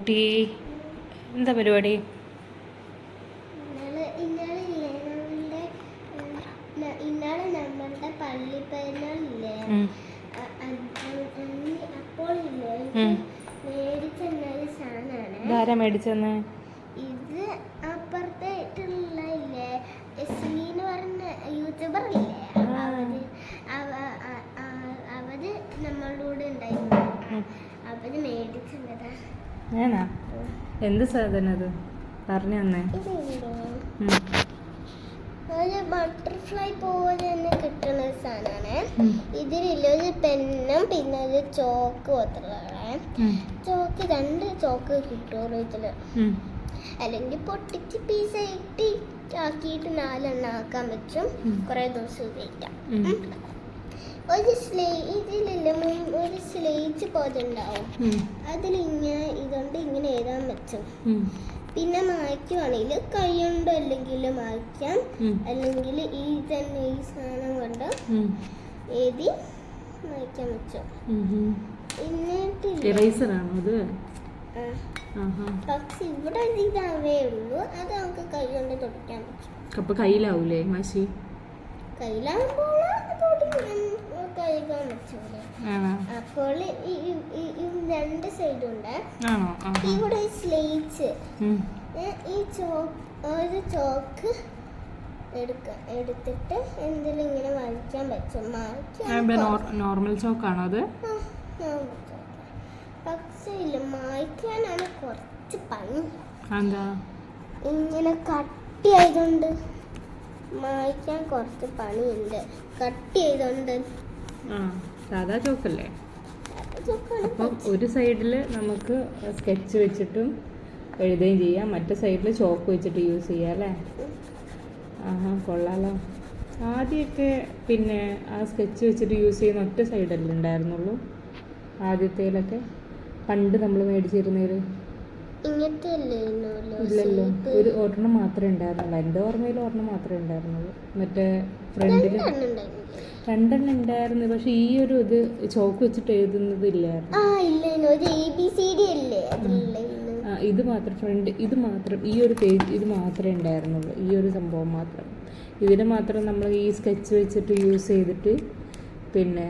കുട്ടി എന്താ പരിപാടി? ഇന്നാളെ നമ്മളുടെ പള്ളി പെരുന്നാളില്ലേ, അപ്പോൾ മേടിച്ചെന്നൊരു സാധനമാണ്. ഇതാരാ മേടിച്ചെന്ന്? ഇത് അപ്പുറത്തായിട്ടുള്ള ഇല്ലേ എസ്മി എന്ന് പറഞ്ഞ യൂട്യൂബർ ഇല്ലേ, അവര് നമ്മളുടെ കൂടെ ഉണ്ടായിരുന്നു. അവര് മേടിച്ചെന്നതാ. ഞാനാ? എന്ത് സാധനം അത് പറഞ്ഞു തന്നേ. ഒരു ബട്ടർഫ്ലൈ പോലെ തന്നെ കിട്ടുന്ന ഒരു സാധനമാണ്. ഇതിലുള്ള ഒരു പെന്നും പിന്നെ ഒരു ചോക്ക് മാത്രമാണ്. ചോക്ക് 2 ചോക്ക് കിട്ടുമല്ലോ ഇതില്. അല്ലെങ്കിൽ പൊട്ടിച്ച് പീസായിട്ട് ആക്കിയിട്ട് 4 ആക്കാൻ പറ്റും. കുറെ ദിവസം ഉപയോഗിക്കാം. ഒരു ഒരു സ്ലേറ്റ് പോലെ ഉണ്ടാവും. അതിലിങ്ങനെ ഇതുകൊണ്ട് ഇങ്ങനെ എഴുതാൻ പറ്റും. പിന്നെ മായ്ക്കുവാണെങ്കിൽ കൈ കൊണ്ട് അല്ലെങ്കിൽ മായ്ക്കാം, അല്ലെങ്കിൽ ഈ സാധനം കൊണ്ട് എഴുതി മായ്ക്കാൻ പറ്റും. പക്ഷെ ഇവിടെ ഇതാവേ ഉള്ളൂ. അത് നമുക്ക് കൈ കൊണ്ട് തുടയ്ക്കാൻ പറ്റും. അപ്പൊ കയ്യിലാവൂലേ മഷി? കയ്യിലാവുമ്പോൾ കഴുകാൻ പറ്റൂലേ. അപ്പോൾ ഈ 2 സൈഡുണ്ട്. ഇവിടെ സ്ലേറ്റ്, ഈ ഒരു ചോക്ക് എടുത്തിട്ട് എന്തെങ്കിലും ഇങ്ങനെ വരയ്ക്കാൻ പറ്റും. നോർമൽ ചോക്കാണോ അത്? പക്ഷേ ഇല്ല, മായ്ക്കാനാണ് കുറച്ച് പണി. എന്താ? ഇങ്ങനെ കട്ടിയായതുകൊണ്ട് മായ്ക്കാൻ കുറച്ച് പണിയുണ്ട്. കട്ടി ചെയ്തോണ്ട്. സാധാ ചോക്കല്ലേ? അപ്പം ഒരു സൈഡില് നമുക്ക് സ്കെച്ച് വെച്ചിട്ടും എഴുതുകയും ചെയ്യാം, മറ്റേ സൈഡിൽ ചോക്ക് വെച്ചിട്ട് യൂസ് ചെയ്യാം അല്ലേ? കൊള്ളാലോ. ആദ്യമൊക്കെ പിന്നെ ആ സ്കെച്ച് വെച്ചിട്ട് യൂസ് ചെയ്യുന്ന ഒറ്റ സൈഡല്ലേ ഉണ്ടായിരുന്നുള്ളൂ ആദ്യത്തേലൊക്കെ, പണ്ട് നമ്മൾ മേടിച്ചിരുന്നേല്? ഇല്ലല്ലോ, ഒരു ഒരെണ്ണം മാത്രമേ ഉണ്ടായിരുന്നുള്ളൂ. എൻ്റെ ഓർമ്മയിൽ ഒരെണ്ണം മാത്രമേ ഉണ്ടായിരുന്നുള്ളൂ. മറ്റേ ഫ്രണ്ടിൽ 2 ഉണ്ടായിരുന്നു. പക്ഷെ ഈ ഒരു ഇത് ചോക്ക് വെച്ചിട്ട് എഴുതുന്നത് ഇല്ലായിരുന്നു. ഇത് മാത്രം ഫ്രണ്ട്, ഇത് മാത്രം, ഈ ഒരു പേജ് ഇത് മാത്രമേ ഉണ്ടായിരുന്നുള്ളൂ. ഈ ഒരു സംഭവം മാത്രം. ഇതിന് മാത്രം നമ്മൾ ഈ സ്കെച്ച് വെച്ചിട്ട് യൂസ് ചെയ്തിട്ട് പിന്നെ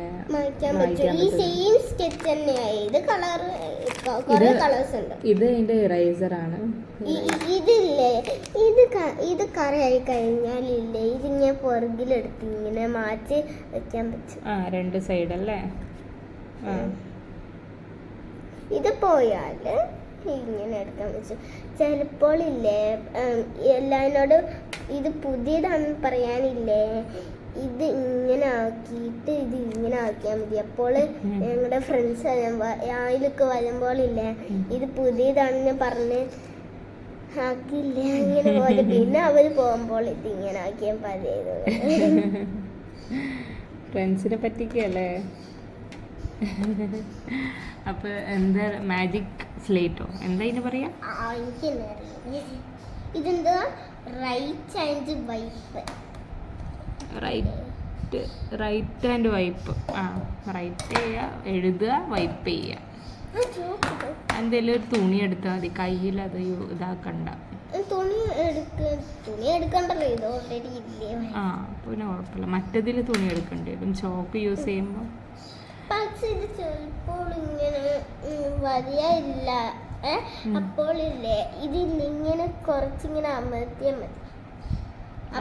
ഇത് അതിന്റെ ഇറേസറാണ്. ഇതില്ലേ, ഇത് കറയായി കഴിഞ്ഞാലില്ലേ, ഇതിങ്ങനെ പുറകിലെടുത്ത് ഇങ്ങനെ മാറ്റി വെക്കാൻ പറ്റും. 2 സൈഡ് അല്ലേ? ഇത് പോയാല് ഇങ്ങനെ എടുക്കാൻ പറ്റും. ചിലപ്പോൾ ഇല്ലേ, എല്ലാവരോടും ഇത് പുതിയതാണെന്ന് പറയാനില്ലേ, ഇത് ഇങ്ങനെ ആക്കിയിട്ട് ഇത് ഇങ്ങനെ ആക്കിയാൽ മതി. അപ്പോൾ ഞങ്ങളുടെ ഫ്രണ്ട്സ് അതിലൊക്കെ വരുമ്പോൾ ഇല്ലേ, ഇത് പുതിയതാണെന്ന് പറഞ്ഞ് ആക്കിയില്ല ഇങ്ങനെ പോലെ. പിന്നെ അവർ പോകുമ്പോൾ ഇത് ഇങ്ങനെ ആക്കിയാൽ പതിയത്. ഫ്രണ്ട്സിനെ പറ്റിക്കല്ലേ? അപ്പൊ എന്താ മാജിക് സ്ലേറ്റോ എന്താ ഇതിന് പറയാ? ഇതെന്താ? Write and wipe. Write and wipe. Write ചെയ്യുക, എഴുതുക, വൈപ്പ് ചെയ്യുക. എന്തെങ്കിലും ഒരു തുണി എടുത്താൽ മതി, കയ്യിൽ അത് ഇതാക്കണ്ട. തുണി എടുക്കണ്ടല്ലോ, ഇത് ഓൾറെഡി ഇല്ലേ. പിന്നെ കുഴപ്പമില്ല. മറ്റതിൽ തുണി എടുക്കേണ്ടി വരും ചോക്ക് യൂസ് ചെയ്യുമ്പോൾ. പക്ഷെ ഇത് ചിലപ്പോൾ ഇങ്ങനെ വരികയില്ല. അപ്പോൾ ഇല്ലേ, ഇതിങ്ങനെ കുറച്ചിങ്ങനെ അമർത്തിയാൽ മതി.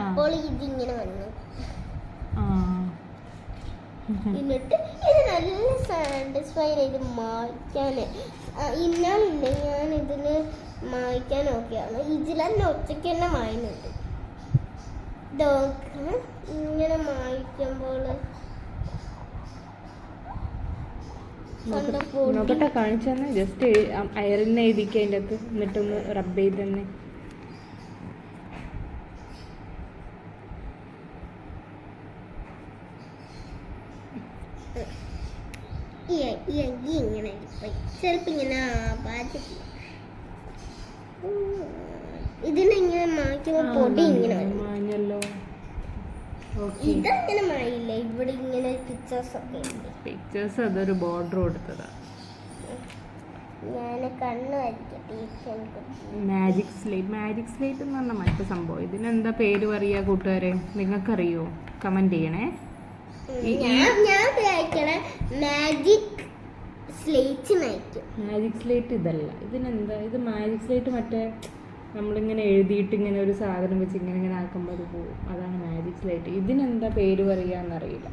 അപ്പോൾ ഇതിങ്ങനെ വന്നു. എന്നിട്ട് ഇത് നല്ല സാറ്റിസ്ഫൈ ചെയ്ത് മായ്ക്കാൻ. ഇന്നാളില്ലേ, ഞാൻ ഇതിന് മായ്ക്കാൻ നോക്കിയാണ്. ഇതിൽ തന്നെ ഒറ്റയ്ക്ക് തന്നെ മായുന്നുണ്ട്. ഇതൊക്കെ ഇങ്ങനെ മായ്ക്കുമ്പോൾ നോക്കട്ടെ, കാണിച്ചു തന്നെ. ജസ്റ്റ് അയറിന് എഴുതിക്കുക അതിൻ്റെ അകത്ത്, എന്നിട്ടൊന്ന് റബ്ബ് ചെയ്ത് തന്നെ. ഇങ്ങനെ ചിലപ്പോൾ ഇങ്ങനെ ഇതിനെങ്ങനെ മാറ്റുമ്പോൾ പൊടി ഇങ്ങനെ മാഞ്ഞല്ലോ. ഇതങ്ങനെ മായില്ല. ഇവിടെ ഇങ്ങനെ പിക്ചേഴ്സ് ഒക്കെ ഉണ്ട്. പിക്ചേഴ്സ് അതൊരു ബോർഡർ കൊടുത്തതാ. ഞാൻ കണ്ണ് വരയ്ക്കട്ടെ മാജിക് സ്ലേറ്റ് എന്ന് പറഞ്ഞാൽ മറ്റു സംഭവം. ഇതിനെന്താ പേര് പറയുക കൂട്ടുകാരെ? നിങ്ങൾക്കറിയോ? കമൻറ്റ് ചെയ്യണേ. ഞാൻ ഉപയോഗിക്കണ മാജിക് സ്ലേറ്റ് ഇതല്ല. ഇതിനെന്താ? ഇത് മാജിക് സ്ലേറ്റ് മറ്റേ നമ്മളിങ്ങനെ എഴുതിയിട്ട് ഇങ്ങനെ ഒരു സാധനം വെച്ച് ഇങ്ങനെ ഇങ്ങനെ ആക്കുമ്പോൾ അത് പോകും. അതാണ് മാജിക് സ്ലേറ്റ്. ഇതിനെന്താ പേര് പറയാന്നറിയില്ല.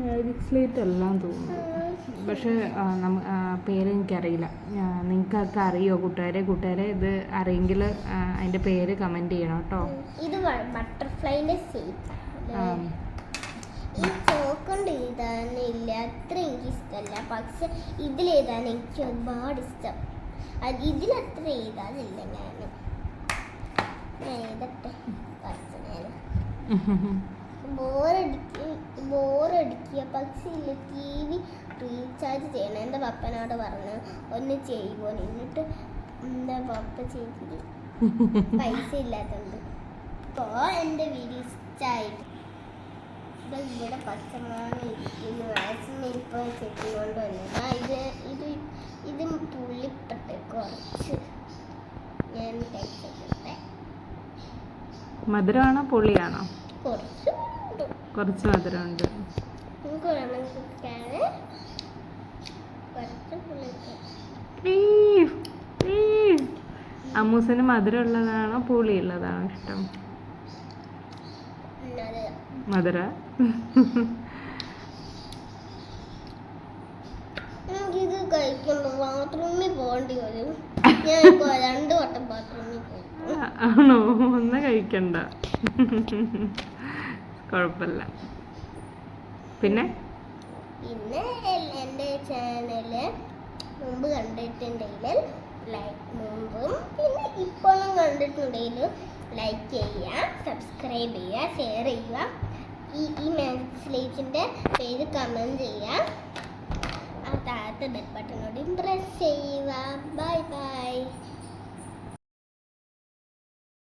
മാജിക് സ്ലേറ്റ് എല്ലാം തോന്നുന്നു. പക്ഷെ പേര് എനിക്കറിയില്ല. നിങ്ങൾക്കൊക്കെ അറിയോ കൂട്ടുകാരെ? ഇത് അറിയെങ്കിൽ അതിൻ്റെ പേര് കമൻറ്റ് ചെയ്യണം കേട്ടോ. ഇത് ബട്ടർഫ്ലൈൻ്റെ ഈ ചോക്കൊണ്ട് എഴുതാനില്ല, അത്ര എനിക്ക് ഇഷ്ടമല്ല. പക്ഷെ ഇതിലെഴുതാൻ എനിക്ക് ഒരുപാട് ഇഷ്ടം. ഇതിലത്ര എഴുതാനില്ല. ഞാൻ എഴുതട്ടെ കുറച്ച് നേരം. ബോറടിക്കുക. പക്ഷേ ഇല്ല, TV റീചാർജ് ചെയ്യണം. എൻ്റെ പപ്പനോട് പറഞ്ഞു ഒന്ന് ചെയ്യുമോ. എന്നിട്ട് എൻ്റെ പപ്പ ചെയ്തില്ല, പൈസ ഇല്ലാത്തതുകൊണ്ട്. ഇപ്പോൾ എൻ്റെ വീഡിയോ ഇഷ്ടമായിട്ട് ഇവിടെ പച്ചമാണ് ഇരിക്കുന്നു. മാക്സിമം ഇപ്പോൾ ചെത്തിക്കൊണ്ട് വന്നത് ഇത് പുള്ളിപ്പെട്ട് കുറച്ച് ഞാൻ കഴിച്ചിട്ടെ. മധുരമാണോ പുളിയാണോ? കുറച്ച് മധുരമുണ്ട്. അമ്മൂസിന് മധുരമുള്ളതാണോ പുളിയുള്ളതാണോ ഇഷ്ടം? മധുര. ഇത് കഴിക്കുമ്പോൾ ബാത്റൂമിൽ പോകേണ്ടി വരും. ഞാൻ 2 വട്ടം ബാത്റൂമിൽ പോകും. ആണോ? ഒന്ന് കഴിക്കണ്ട, കുഴപ്പമില്ല. പിന്നെ എൻ്റെ ചാനല് മുമ്പ് കണ്ടിട്ടുണ്ടെങ്കിൽ മുമ്പും പിന്നെ ഇപ്പോഴും കണ്ടിട്ടുണ്ടെങ്കിൽ ലൈക്ക് ചെയ്യുക, സബ്സ്ക്രൈബ് ചെയ്യുക, ഷെയർ ചെയ്യുക. ഈ മാജിക് സ്ലേറ്റിൻ്റെ പേര് കമൻറ്റ് ചെയ്യുക. ആ താഴത്തെ ബെൽ ബട്ടണോട് പ്രസ് ചെയ്യുക. Bye bye.